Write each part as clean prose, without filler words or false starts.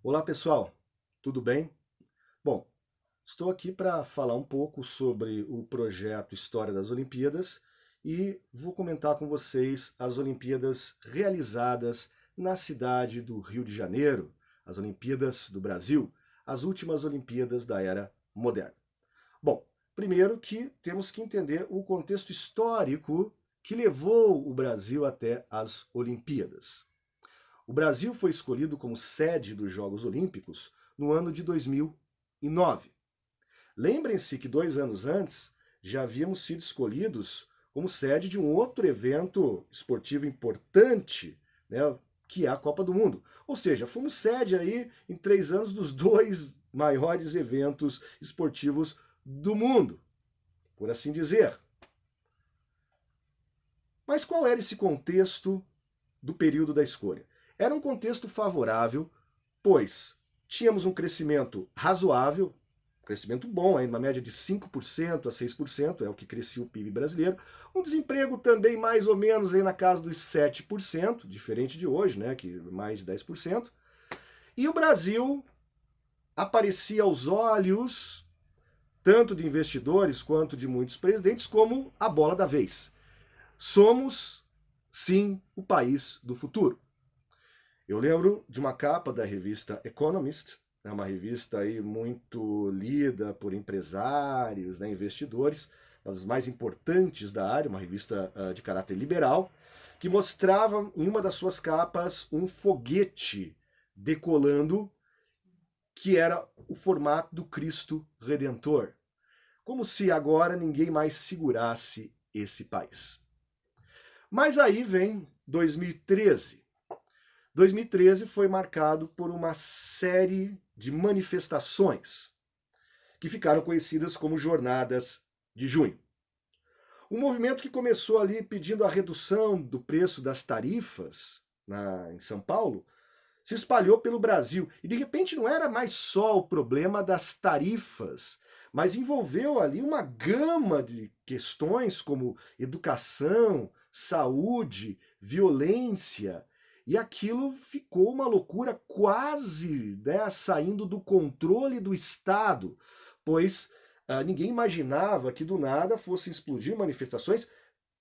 Olá pessoal, tudo bem? Bom, estou aqui para falar um pouco sobre o projeto História das Olimpíadas e vou comentar com vocês as Olimpíadas realizadas na cidade do Rio de Janeiro, as Olimpíadas do Brasil, as últimas Olimpíadas da era moderna. Bom, primeiro que temos que entender o contexto histórico que levou o Brasil até as Olimpíadas. O Brasil foi escolhido como sede dos Jogos Olímpicos no ano de 2009. Lembrem-se que 2 anos antes já havíamos sido escolhidos como sede de um outro evento esportivo importante, né, que é a Copa do Mundo. Ou seja, fomos sede aí em 3 anos dos dois maiores eventos esportivos do mundo, por assim dizer. Mas qual era esse contexto do período da escolha? Era um contexto favorável, pois tínhamos um crescimento razoável, um crescimento bom, aí uma média de 5% a 6%, é o que crescia o PIB brasileiro, um desemprego também mais ou menos aí na casa dos 7%, diferente de hoje, né, que mais de 10%, e o Brasil aparecia aos olhos, tanto de investidores quanto de muitos presidentes, como a bola da vez. Somos, sim, o país do futuro. Eu lembro de uma capa da revista Economist, é uma revista aí muito lida por empresários, né, investidores, as mais importantes da área, uma revista de caráter liberal, que mostrava em uma das suas capas um foguete decolando, que era o formato do Cristo Redentor. Como se agora ninguém mais segurasse esse país. Mas aí vem 2013. 2013 foi marcado por uma série de manifestações que ficaram conhecidas como Jornadas de Junho. Um movimento que começou ali pedindo a redução do preço das tarifas em São Paulo se espalhou pelo Brasil. E de repente não era mais só o problema das tarifas, mas envolveu ali uma gama de questões como educação, saúde, violência. E aquilo ficou uma loucura quase, né, saindo do controle do Estado, pois ninguém imaginava que do nada fossem explodir manifestações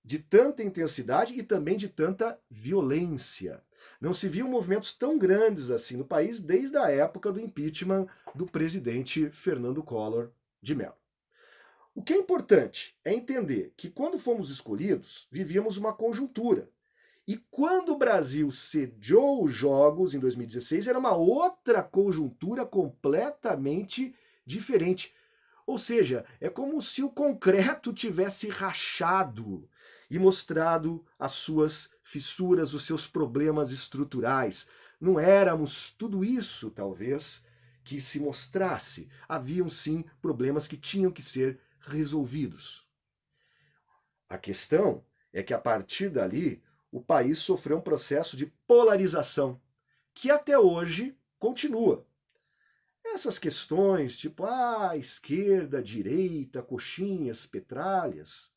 de tanta intensidade e também de tanta violência. Não se viam movimentos tão grandes assim no país desde a época do impeachment do presidente Fernando Collor de Mello. O que é importante é entender que quando fomos escolhidos, vivíamos uma conjuntura. E quando o Brasil sediou os Jogos em 2016, era uma outra conjuntura completamente diferente. Ou seja, é como se o concreto tivesse rachado e mostrado as suas fissuras, os seus problemas estruturais. Não éramos tudo isso, talvez, que se mostrasse. Haviam sim problemas que tinham que ser resolvidos. A questão é que a partir dali o país sofreu um processo de polarização que até hoje continua. Essas questões, tipo, esquerda, direita, coxinhas, petralhas,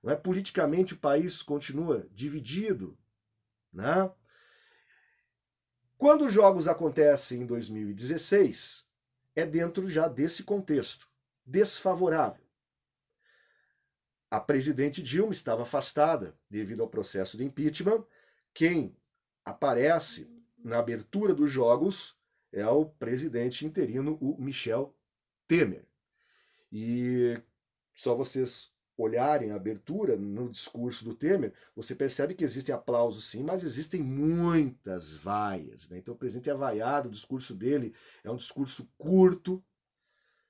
não é? Politicamente o país continua dividido, né? Quando os jogos acontecem em 2016, é dentro já desse contexto desfavorável. A presidente Dilma estava afastada devido ao processo de impeachment. Quem aparece na abertura dos jogos é o presidente interino, o Michel Temer. E só vocês olharem a abertura no discurso do Temer, você percebe que existem aplausos sim, mas existem muitas vaias. Né? Então o presidente é vaiado, o discurso dele é um discurso curto,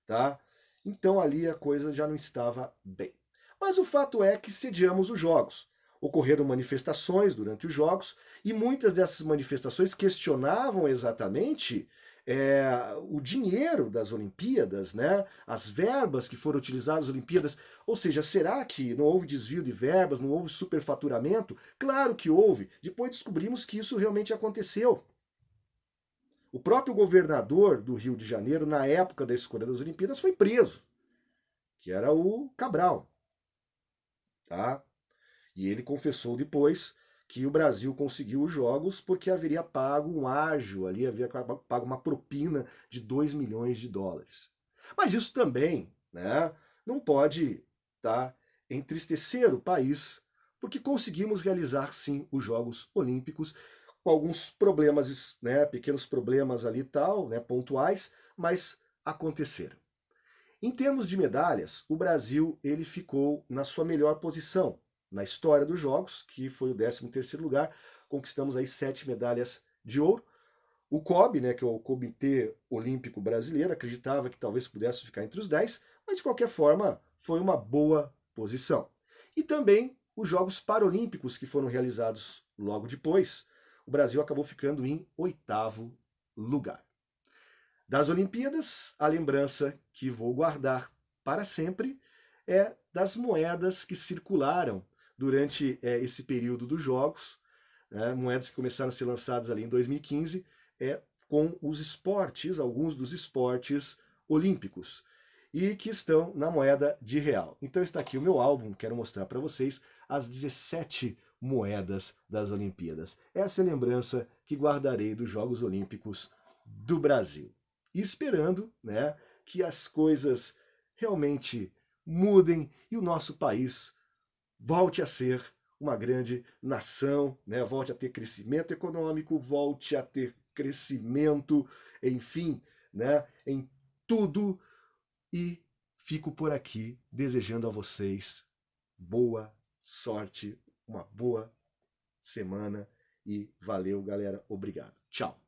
tá? Então ali a coisa já não estava bem. Mas o fato é que sediamos os jogos. Ocorreram manifestações durante os jogos e muitas dessas manifestações questionavam exatamente o dinheiro das Olimpíadas, né? As verbas que foram utilizadas nas Olimpíadas. Ou seja, será que não houve desvio de verbas, não houve superfaturamento? Claro que houve. Depois descobrimos que isso realmente aconteceu. O próprio governador do Rio de Janeiro, na época da escolha das Olimpíadas, foi preso, que era o Cabral, tá? E ele confessou depois que o Brasil conseguiu os jogos porque haveria pago um ágio ali, havia pago uma propina de 2 milhões de dólares. Mas isso também, né, não pode entristecer o país, porque conseguimos realizar sim os Jogos Olímpicos com alguns problemas, né, pequenos problemas ali e tal, né, pontuais, mas aconteceram. Em termos de medalhas, o Brasil ele ficou na sua melhor posição na história dos Jogos, que foi o 13º lugar, conquistamos aí 7 medalhas de ouro. O COB, né, que é o Comitê Olímpico Brasileiro, acreditava que talvez pudesse ficar entre os 10, mas de qualquer forma foi uma boa posição. E também os Jogos Paralímpicos que foram realizados logo depois, o Brasil acabou ficando em 8º lugar. Das Olimpíadas, a lembrança que vou guardar para sempre é das moedas que circularam durante esse período dos Jogos, né, moedas que começaram a ser lançadas ali em 2015, com os esportes, alguns dos esportes olímpicos, e que estão na moeda de real. Então está aqui o meu álbum, quero mostrar para vocês as 17 moedas das Olimpíadas. Essa é a lembrança que guardarei dos Jogos Olímpicos do Brasil. E esperando, né, que as coisas realmente mudem e o nosso país volte a ser uma grande nação, né, volte a ter crescimento econômico, volte a ter crescimento, enfim, né, em tudo. E fico por aqui desejando a vocês boa sorte, uma boa semana e valeu, galera. Obrigado. Tchau.